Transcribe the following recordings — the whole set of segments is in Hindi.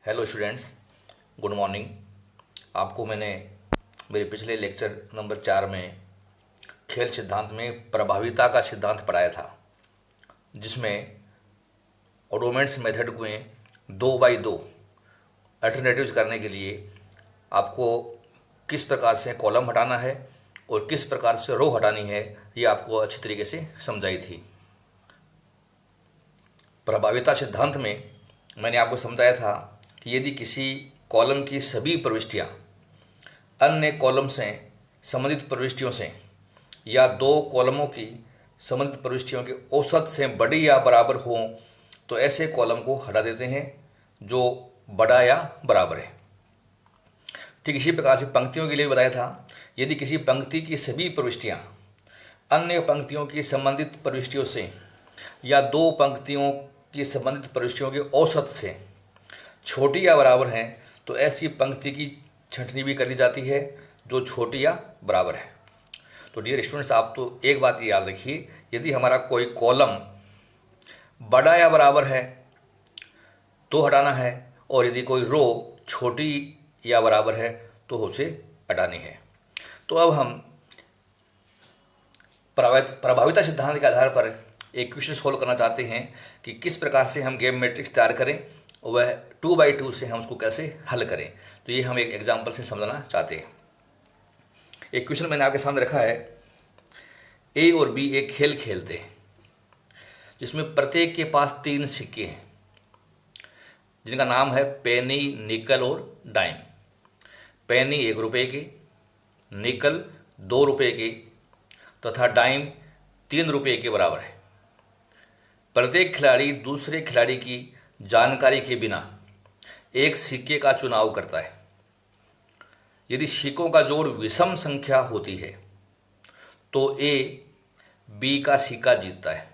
Hello students, good morning. आपको मैंने मेरे पिछले लेक्चर नंबर 4 में खेल सिद्धांत में प्रभाविता का सिद्धांत पढ़ाया था, जिसमें ओडोमेंट्स मेथड में 2x2 अल्टरनेटिव्स करने के लिए आपको किस प्रकार से कॉलम हटाना है और किस प्रकार से रो हटानी है, ये आपको अच्छी तरीके से समझाई थी। प्रभाविता सिद्धांत में मैंने आपको समझाया था कि यदि किसी कॉलम की सभी प्रविष्टियां अन्य कॉलम से संबंधित प्रविष्टियों से या दो कॉलमों की संबंधित प्रविष्टियों के औसत से बड़ी या बराबर हों तो ऐसे कॉलम को हटा देते हैं जो बड़ा या बराबर है। ठीक इसी प्रकार से पंक्तियों के लिए बताया था, यदि किसी पंक्ति की सभी प्रविष्टियां अन्य पंक्तियों की संबंधित प्रविष्टियों से या दो पंक्तियों की संबंधित प्रविष्टियों के औसत से छोटी या बराबर हैं तो ऐसी पंक्ति की छंटनी भी कर दी जाती है जो छोटी या बराबर है। तो डियर स्टूडेंट्स, आप तो एक बात याद रखिए, यदि हमारा कोई कॉलम बड़ा या बराबर है तो हटाना है, और यदि कोई रो छोटी या बराबर है तो उसे हटानी है। तो अब हम प्रभाविता सिद्धांत के आधार पर एक क्वेश्चन सोल्व करना चाहते हैं कि किस प्रकार से हम गेम मैट्रिक्स तैयार करें, वह 2x2 से हम उसको कैसे हल करें। तो ये हम एक एग्जांपल से समझना चाहते हैं। एक क्वेश्चन मैंने आपके सामने रखा है, ए और बी एक खेल खेलते हैं जिसमें प्रत्येक के पास 3 सिक्के हैं जिनका नाम है पेनी, निकल और डाइम। पेनी 1 रुपये के, निकल 2 रुपये के तथा डाइम 3 रुपये के बराबर है। प्रत्येक खिलाड़ी दूसरे खिलाड़ी की जानकारी के बिना एक सिक्के का चुनाव करता है। यदि सिक्कों का जोड़ विषम संख्या होती है तो ए बी का सिक्का जीतता है।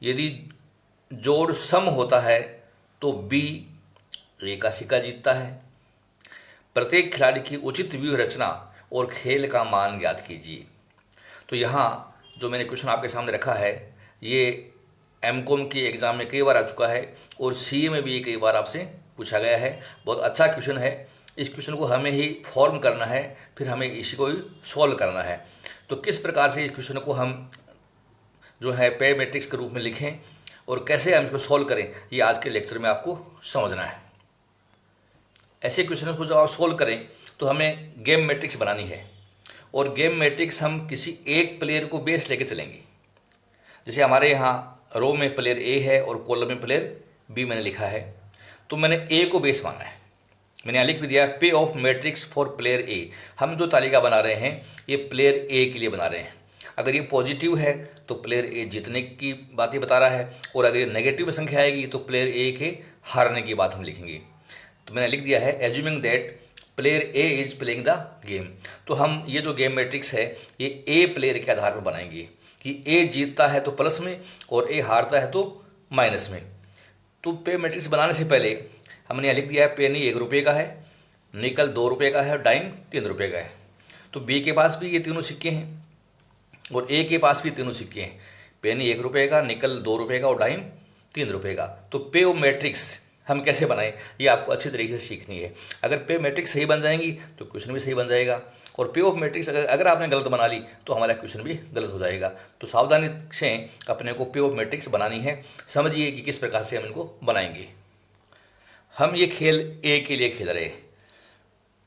यदि जोड़ सम होता है तो बी ए का सिक्का जीतता है। प्रत्येक खिलाड़ी की उचित व्यूह रचना और खेल का मान ज्ञात कीजिए। तो यहाँ जो मैंने क्वेश्चन आपके सामने रखा है, ये एमकॉम के एग्ज़ाम में कई बार आ चुका है और सीए में भी कई बार आपसे पूछा गया है। बहुत अच्छा क्वेश्चन है। इस क्वेश्चन को हमें ही फॉर्म करना है, फिर हमें इसी को ही सॉल्व करना है। तो किस प्रकार से इस क्वेश्चन को हम जो है पे मैट्रिक्स के रूप में लिखें और कैसे हम इसको सॉल्व करें, ये आज के लेक्चर में आपको समझना है। ऐसे क्वेश्चन को जब आप सॉल्व करें तो हमें गेम मैट्रिक्स बनानी है, और गेम मैट्रिक्स हम किसी एक प्लेयर को बेस लेके चलेंगे। जैसे हमारे यहाँ रो में प्लेयर ए है और कॉलम में प्लेयर बी मैंने लिखा है, तो मैंने ए को बेस माना है। मैंने यहाँ लिख भी दिया पे ऑफ मैट्रिक्स फॉर प्लेयर ए। हम जो तालिका बना रहे हैं ये प्लेयर ए के लिए बना रहे हैं। अगर ये पॉजिटिव है तो प्लेयर ए जीतने की बात ही बता रहा है, और अगर ये नेगेटिव में संख्या आएगी तो प्लेयर ए के हारने की बात हम लिखेंगे। तो मैंने लिख दिया है assuming that player A is playing the game. तो हम ये जो गेम मैट्रिक्स है ये ए प्लेयर के आधार पर बनाएंगे कि ए जीतता है तो प्लस में और ए हारता है तो माइनस में। तो पे मैट्रिक्स बनाने से पहले हमने यहाँ लिख दिया है पेनी 1 रुपये का है, निकल 2 रुपये का है और डाइम 3 रुपये का है। तो बी के पास भी ये तीनों सिक्के हैं और ए के पास भी तीनों सिक्के हैं। पेनी 1 रुपये का, निकल 2 रुपये का और डाइम 3 रुपये का। तो पे ऑफ मैट्रिक्स हम कैसे बनाएं, ये आपको अच्छी तरीके से सीखनी है। अगर पे मैट्रिक्स सही बन जाएंगी तो क्वेश्चन भी सही बन जाएगा, और पे ऑफ मैट्रिक्स अगर आपने गलत बना ली तो हमारा क्वेश्चन भी गलत हो जाएगा। तो सावधानी से अपने को पे ऑफ मैट्रिक्स बनानी है। समझिए कि किस प्रकार से हम इनको बनाएंगे। हम ये खेल ए के लिए खेल रहे हैं,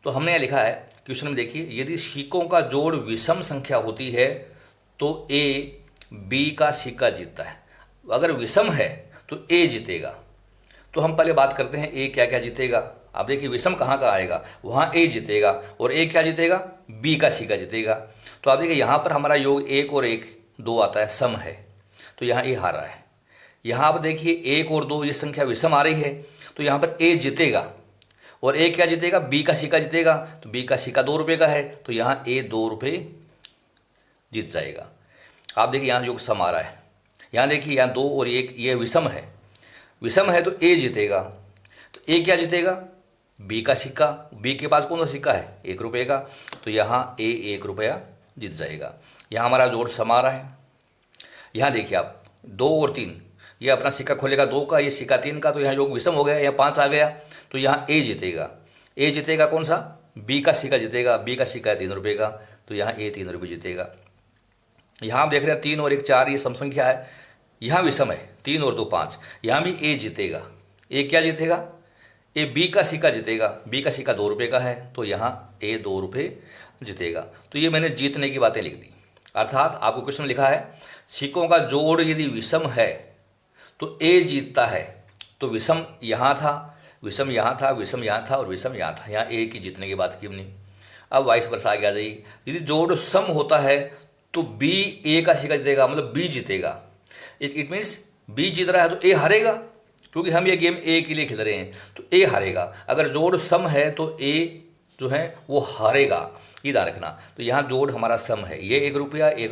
तो हमने यहाँ लिखा है क्वेश्चन में, देखिए, यदि सिक्कों का जोड़ विषम संख्या होती है तो ए बी का सिक्का जीतता है। अगर विषम है तो ए जीतेगा। तो हम पहले बात करते हैं ए क्या क्या जीतेगा। आप देखिए विषम कहाँ का आएगा, वहाँ ए जीतेगा, और ए क्या जीतेगा, बी का सिक्का जीतेगा। तो आप देखिए यहाँ पर हमारा योग 1 और 1 2 आता है, सम है, तो यहाँ ए हार रहा है। यहाँ पर देखिए 1 और 2 ये संख्या विषम आ रही है, तो यहाँ पर ए जीतेगा, और ए क्या जीतेगा, बी का सिक्का जीतेगा। तो बी का सिक्का 2 रुपये का है, तो यहाँ ए 2 रुपये जीत जाएगा। आप देखिए यहाँ योग सम आ रहा है, यहाँ देखिए यहाँ 2 और 1 ये विषम है, विषम है तो ए जीतेगा। तो ए क्या जीतेगा, बी का सिक्का। बी के पास कौन सा सिक्का है, 1 रुपये का, तो यहाँ ए 1 रुपया जीत जाएगा। यहाँ हमारा जोड़ सम आ रहा है। यहाँ देखिए आप 2 और 3 ये अपना सिक्का खोलेगा 2 का, ये सिक्का 3 का, तो यहाँ योग विषम हो गया, यहाँ 5 आ गया, तो यहाँ ए जीतेगा। ए जीतेगा कौन सा? बी का सिक्का जीतेगा। बी का सिक्का है 3 रुपये का, तो यहाँ ए 3 रुपये जीतेगा। यहाँ आप देख रहे हैं 3 और 1 4, ये सम संख्या है, यहाँ विषम है, 3 और 2 5, यहाँ भी ए जीतेगा। ए क्या जीतेगा? ए बी का सिक्का जीतेगा। बी का सिक्का 2 रुपये का है, तो यहाँ ए 2 रुपये जीतेगा। तो ये मैंने जीतने की बातें लिख दी। अर्थात आपको क्वेश्चन लिखा है सिक्कों का जोड़ यदि विषम है तो ए जीतता है। तो विषम यहाँ था, विषम यहाँ था, विषम यहाँ था और विषम यहाँ था, यहाँ ए की जीतने की बात की हमने। अब वाइस वर्सा आगे आ जाइए। यदि जोड़ सम होता है तो बी ए का सिक्का जीतेगा, मतलब बी जीतेगा। इट मीन्स बी जीत रहा है तो ए हारेगा, क्योंकि हम ये गेम ए के लिए खेल रहे हैं, तो ए हारेगा। अगर जोड़ सम है तो ए जो है वो हारेगा, ये ध्यान रखना। तो यहाँ जोड़ हमारा सम है, ये 1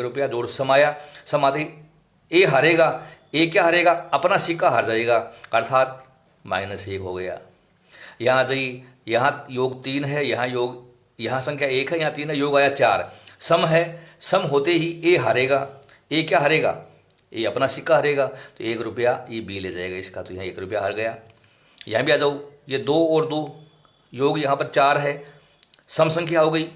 रुपया जोड़ सम आया, सम आते ही ए हारेगा। ए क्या हारेगा? अपना सिक्का हार जाएगा, अर्थात -1 हो गया। यहाँ आ जाइए, यहाँ योग 3 है, यहाँ संख्या 1 है, यहाँ 3 है, योग आया 4, सम है। सम होते ही ए हारेगा। ए क्या हारेगा? ए अपना सिक्का हारेगा, तो 1 रुपया ये बी ले जाएगा इसका, तो यहाँ 1 रुपया हार गया। यहाँ भी आ जाओ, ये 2 और 2, योग यहाँ पर 4 है, सम संख्या हो गई।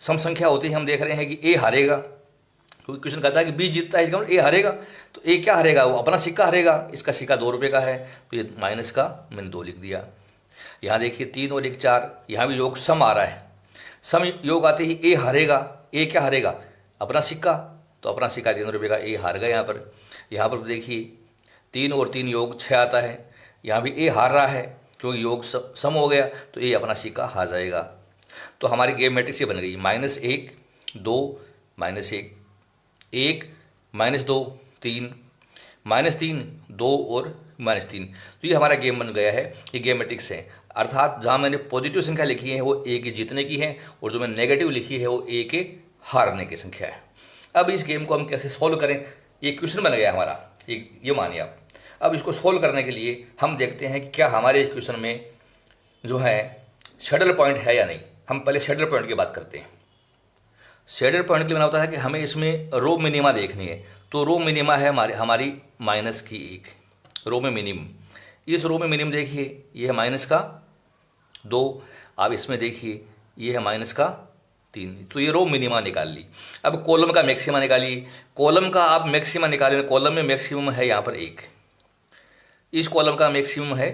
सम संख्या होते ही हम देख रहे हैं कि ए हारेगा, क्योंकि क्वेश्चन कहता है कि बी जीतता है, इसका मतलब ए हारेगा। तो ए क्या हारेगा? वो अपना सिक्का हारेगा। इसका सिक्का 2 रुपये का है, तो ये माइनस का मैंने 2 लिख दिया। यहाँ देखिए 3 और 1 4, यहाँ भी योग सम आ रहा है। सम योग आते ही ए हारेगा। ए क्या हारेगा? अपना सिक्का, तो अपना सिक्का 3 रुपये का, ए हार गया। यहाँ पर देखिए 3 और 3 योग 6 आता है, यहाँ भी ए हार रहा है, क्योंकि योग सम हो गया, तो ए अपना सिक्का हार जाएगा। तो हमारी गेम मैट्रिक्स ये बन गई -1 2 -1 1 -2 3 -3 2 और -3। तो ये हमारा गेम बन गया है, ये गेम मैट्रिक्स है। अर्थात जहाँ मैंने पॉजिटिव संख्या लिखी है वो ए के जीतने की है, और जो मैंने नेगेटिव लिखी है वो ए के हारने की संख्या है। अब इस गेम को हम कैसे सॉल्व करें, ये क्वेश्चन बन गया हमारा, ये मानिए आप। अब इसको सॉल्व करने के लिए हम देखते हैं कि क्या हमारे इस क्वेश्चन में जो है शैडल पॉइंट है या नहीं। हम पहले शैडल पॉइंट की बात करते हैं। शैडल पॉइंट के लिए बना होता है कि हमें इसमें रो मिनिमा देखनी है। तो रो मिनिमा है हमारी -1 रो में मिनिमम। इस रो में मिनिमम देखिए, ये है -2। आप इसमें देखिए, ये है -3। तो ये रो मिनिमा निकाल ली। अब कॉलम का मैक्सिमा निकालिए। कॉलम का आप मैक्सिमा निकालें, कॉलम में मैक्सिमम है यहाँ पर 1, इस कॉलम का मैक्सिमम है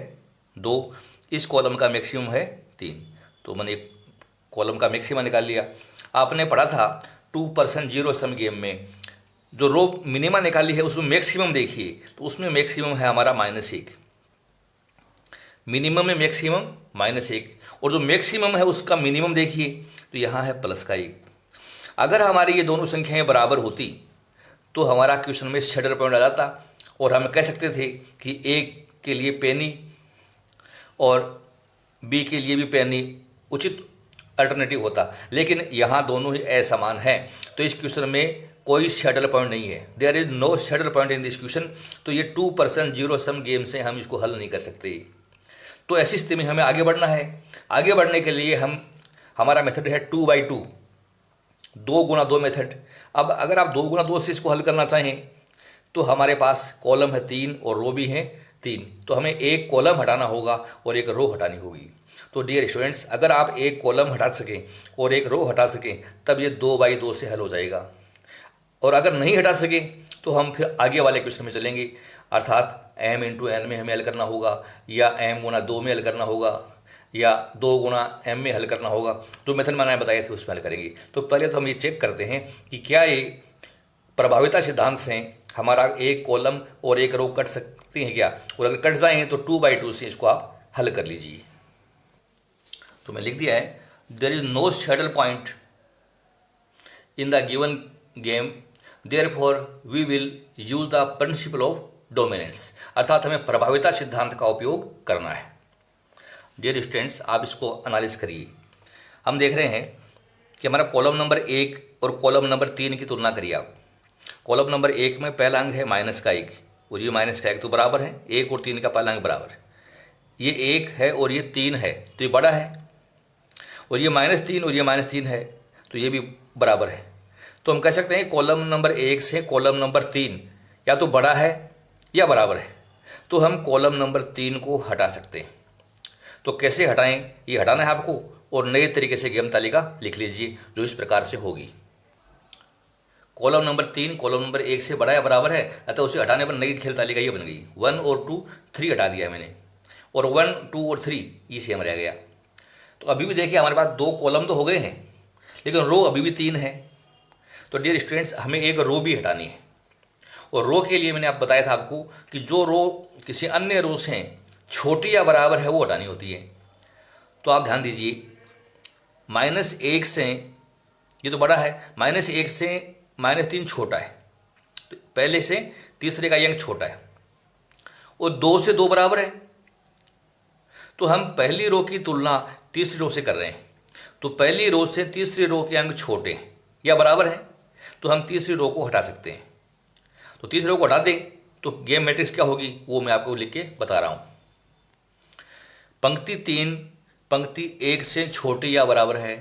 2, इस कॉलम का मैक्सिमम है 3। तो मैंने एक कॉलम का मैक्सिमा निकाल लिया। आपने पढ़ा था 2% जीरो सम गेम में, जो रो मिनिमा निकाली है उसमें मैक्सिमम देखिए, तो उसमें मैक्सिमम है हमारा -1, मिनिमम में मैक्सिमम -1, और जो मैक्सिमम है उसका मिनिमम देखिए, तो यहाँ है +1। अगर हमारी ये दोनों संख्याएं बराबर होती तो हमारा क्वेश्चन में शैडल पॉइंट आ जाता, और हम कह सकते थे कि ए के लिए पेनी और बी के लिए भी पेनी उचित अल्टरनेटिव होता। लेकिन यहाँ दोनों ही असमान हैं, तो इस क्वेश्चन में कोई शैडल पॉइंट नहीं है। There is no saddle point in this question. तो ये 2% जीरो सम गेम से हम इसको हल नहीं कर सकते। तो ऐसी स्थिति में हमें आगे बढ़ना है। आगे बढ़ने के लिए हमारा मेथड है 2/2, 2 गुणा 2 मेथड। अब अगर आप 2 गुणा 2 से इसको हल करना चाहें तो हमारे पास कॉलम है 3 और रो भी है 3, तो हमें एक कॉलम हटाना होगा और एक रो हटानी होगी। तो डियर स्टूडेंट्स, अगर आप एक कॉलम हटा सकें और एक रो हटा सकें तब ये 2/2 से हल हो जाएगा। और अगर नहीं हटा सके तो हम फिर आगे वाले क्वेश्चन में चलेंगे, अर्थात m × n में हमें हल करना होगा, या m × 2 में हल करना होगा, या 2 × m में हल करना होगा। जो मेथड मैंने बताए थे उसमें हल करेंगे। तो पहले तो हम ये चेक करते हैं कि क्या ये प्रभाविता सिद्धांत से हमारा एक कॉलम और एक रो कट सकती हैं क्या, और अगर कट जाएँ तो 2/2 से इसको आप हल कर लीजिए। तो मैं लिख दिया है, there is no saddle point in the given game, therefore we will use the principle of dominance. अर्थात हमें प्रभाविता सिद्धांत का उपयोग करना है। डियर स्टूडेंट्स, आप इसको एनालिस करिए। हम देख रहे हैं कि हमारा कॉलम नंबर 1 और कॉलम नंबर 3 की तुलना करिए आप। कॉलम नंबर 1 में पहला अंक है -1 और ये -1 तो बराबर है, 1 और 3 का पहला अंक बराबर। ये 1 है और ये 3 है तो ये बड़ा है, और ये -3 और ये -3 है तो ये भी बराबर है। तो हम कह सकते हैं कॉलम नंबर 1 से कॉलम नंबर 3 या तो बड़ा है या बराबर है। तो हम कॉलम नंबर 3 को हटा सकते हैं। तो कैसे हटाएं, ये हटाना है आपको, और नए तरीके से गेम तालिका लिख लीजिए जो इस प्रकार से होगी। कॉलम नंबर 3 कॉलम नंबर 1 से बड़ा या बराबर है, अतः उसे हटाने पर नई खेल तालिका ये बन गई। 1 और 2 3 हटा दिया है मैंने, और 1 2 और 3 ये सेम रह गया। तो अभी भी देखिए हमारे पास 2 कॉलम तो हो गए हैं, लेकिन रो अभी भी 3 है। तो डियर स्टूडेंट्स, हमें एक रो भी हटानी है, और रो के लिए मैंने आप बताया था आपको कि जो रो किसी अन्य रो से छोटी या बराबर है वो हटानी होती है। तो आप ध्यान दीजिए, -1 से, ये तो बड़ा है, -1 से -3 छोटा है, तो पहले से तीसरे का अंक छोटा है, और 2 से 2 बराबर है। तो हम पहली रो की तुलना तीसरी रो से कर रहे हैं, तो पहली रो से तीसरी रो के अंक छोटे हैं या बराबर है, तो हम तीसरी रो को हटा सकते हैं। तो तीसरी रो को हटा दें तो गेम मैट्रिक्स क्या होगी वो मैं आपको लिख के बता रहा हूँ। पंक्ति 3 पंक्ति 1 से छोटी या बराबर है,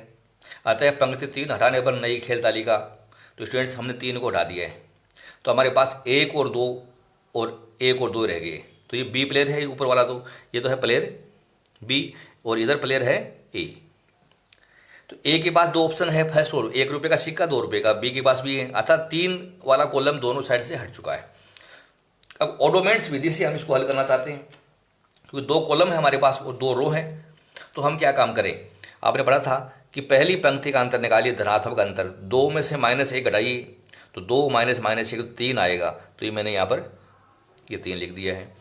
अतः पंक्ति 3 हटाने पर नई खेल तालिका। तो स्टूडेंट्स, हमने 3 को हटा दिया है, तो हमारे पास 1 और 2 और 1 और 2 रह गए। तो ये बी प्लेयर है ऊपर वाला, तो ये तो है प्लेयर बी, और इधर प्लेयर है ए। तो ए के पास 2 ऑप्शन है, फर्स्ट और 1 रुपये का सिक्का 2 रुपये का, बी के पास भी है, अतः 3 वाला कॉलम दोनों साइड से हट चुका है। अब ऑटोमेट्स विधि से हम इसको हल करना चाहते हैं, क्योंकि 2 कॉलम है हमारे पास और 2 रो हैं। तो हम क्या काम करें, आपने पढ़ा था कि पहली पंक्ति का अंतर निकालिए, धनात्मक अंतर, 2 में से -1 घटाइए, तो 2 -1 3 आएगा। तो ये मैंने यहाँ पर ये 3 लिख दिया है।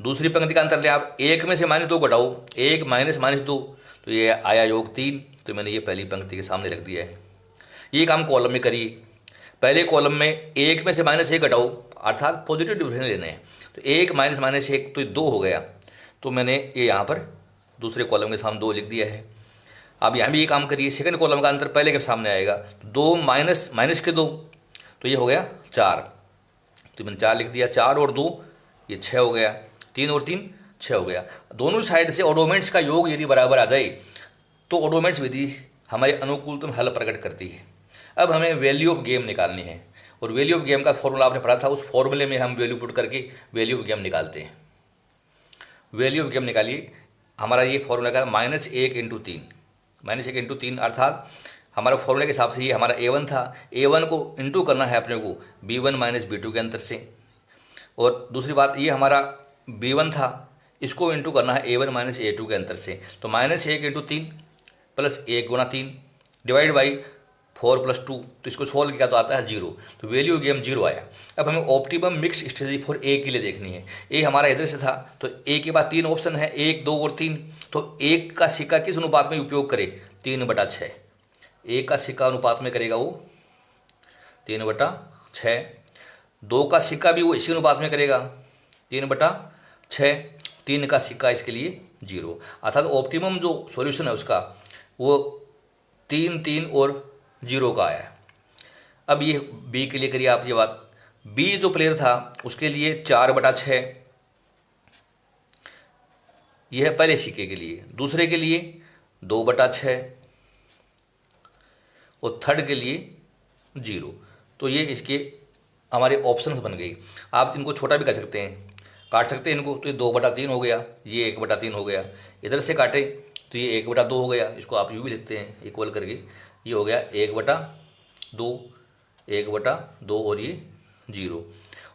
दूसरी पंक्ति का अंतर ले आप, 1 में से -2 घटाओ, 1 -2, तो ये आया योग 3, तो मैंने ये पहली पंक्ति के सामने रख दिया है। ये काम कॉलम में करिए। पहले कॉलम में 1 में से -1 घटाओ, अर्थात पॉजिटिव डिफरेंस लेने हैं, तो 1 -1 तो 2 हो गया। तो मैंने ये यहाँ पर दूसरे कॉलम के सामने 2 लिख दिया है। अब यहाँ भी ये काम करिए, सेकंड कॉलम का अंतर पहले के सामने आएगा, 2 माइनस के 2, तो ये हो गया 4, तो मैंने 4 लिख दिया। 4 और 2 ये 6 हो गया, 3 और 3 6 हो गया। दोनों साइड से ऑडोमेंट्स का योग यदि बराबर आ जाए तो ऑडोमेंट्स विधि हमारे अनुकूलतम हल प्रकट करती है। अब हमें वैल्यू ऑफ गेम निकालनी है, और वैल्यू ऑफ गेम का फॉर्मूला आपने पढ़ा था, उस फॉर्मूले में हम वैल्यू पुट करके वैल्यू ऑफ गेम निकालते हैं। वैल्यू ऑफ गेम निकालिए, हमारा ये फॉर्मूला का -1 × 3, -1 × 3 अर्थात हमारा फॉर्मूले के हिसाब से ये हमारा A1 था, A1 को इंटू करना है अपने को B1 - B2 के अंतर से, और दूसरी बात ये हमारा B1 था, इसको इंटू करना है A1 - A2 के अंतर से। तो -1 × 3 प्लस 1 × 3 डिवाइड बाई 4 + 2, तो इसको सोल्व किया तो आता है 0, तो वैल्यू गेम 0 आया। अब हमें optimum mix strategy for a के लिए देखनी है। ए हमारा इधर से था, तो ए के बाद 3 ऑप्शन है, 1 2 और 3, तो 1 का सिक्का किस अनुपात में उपयोग करे, 3/6। 1 का सिक्का अनुपात में करेगा वो 3/6, 2 का सिक्का भी वो इसी अनुपात में करेगा 3/6, 3 का सिक्का इसके लिए 0, अर्थात ऑप्टिमम जो सॉल्यूशन है उसका वो 3 3 और 0 का आया है। अब ये बी के लिए करिए आप ये बात, बी जो प्लेयर था उसके लिए 4/6, यह है पहले सिक्के के लिए, दूसरे के लिए 2/6 और थर्ड के लिए 0। तो ये इसके हमारे ऑप्शंस बन गई। आप इनको छोटा भी कर सकते हैं, काट सकते हैं इनको, तो ये 2/3 हो गया, ये 1/3 हो गया। इधर से काटे तो ये 1/2 हो गया, इसको आप यूँ भी लिखते हैं इक्वल करके, ये हो गया 1/2, 1/2 और ये 0।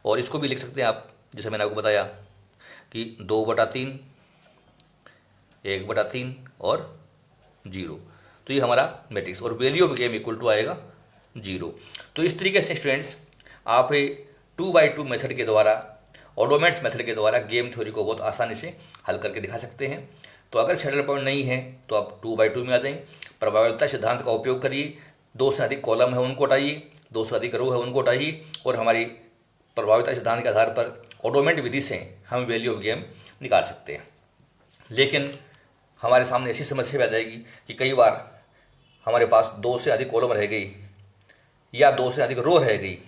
और इसको भी लिख सकते हैं आप, जैसे मैंने आपको बताया कि 2/3, 1/3 और 0। तो ये हमारा मैट्रिक्स, और value of game equal to आएगा 0। तो इस तरीके से स्टूडेंट्स आप 2x2 मेथड के द्वारा, ऑडोमेट्स मेथड के द्वारा गेम थ्योरी को बहुत आसानी से हल करके दिखा सकते हैं। तो अगर शटल पॉइंट नहीं है तो आप 2x2 में आ जाएं, प्रभावशीलता सिद्धांत का उपयोग करिए, 2 से अधिक कॉलम है उनको हटाइए, 2 से अधिक रो है उनको हटाइए, और हमारी प्रभावशीलता सिद्धांत के आधार पर ऑडोमेट विधि से हम वैल्यू ऑफ गेम निकाल सकते हैं। लेकिन हमारे सामने ऐसी समस्या आ जाएगी कि कई बार हमारे पास 2 से अधिक कॉलम रह गई या 2 से अधिक रो रह गई,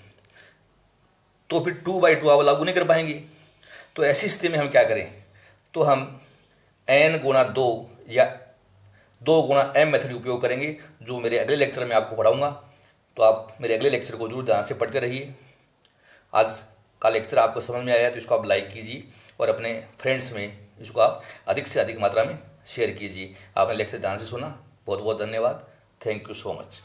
तो फिर 2x2 आप लागू नहीं कर पाएंगे। तो ऐसी स्थिति में हम क्या करें, तो हम n×2 या 2×m मेथड उपयोग करेंगे, जो मेरे अगले लेक्चर में आपको पढ़ाऊंगा। तो आप मेरे अगले लेक्चर को जरूर ध्यान से पढ़ते रहिए। आज का लेक्चर आपको समझ में आया तो इसको आप लाइक कीजिए और अपने फ्रेंड्स में इसको आप अधिक से अधिक मात्रा में शेयर कीजिए। आपने लेक्चर ध्यान से सुना, बहुत बहुत धन्यवाद। Thank you so much.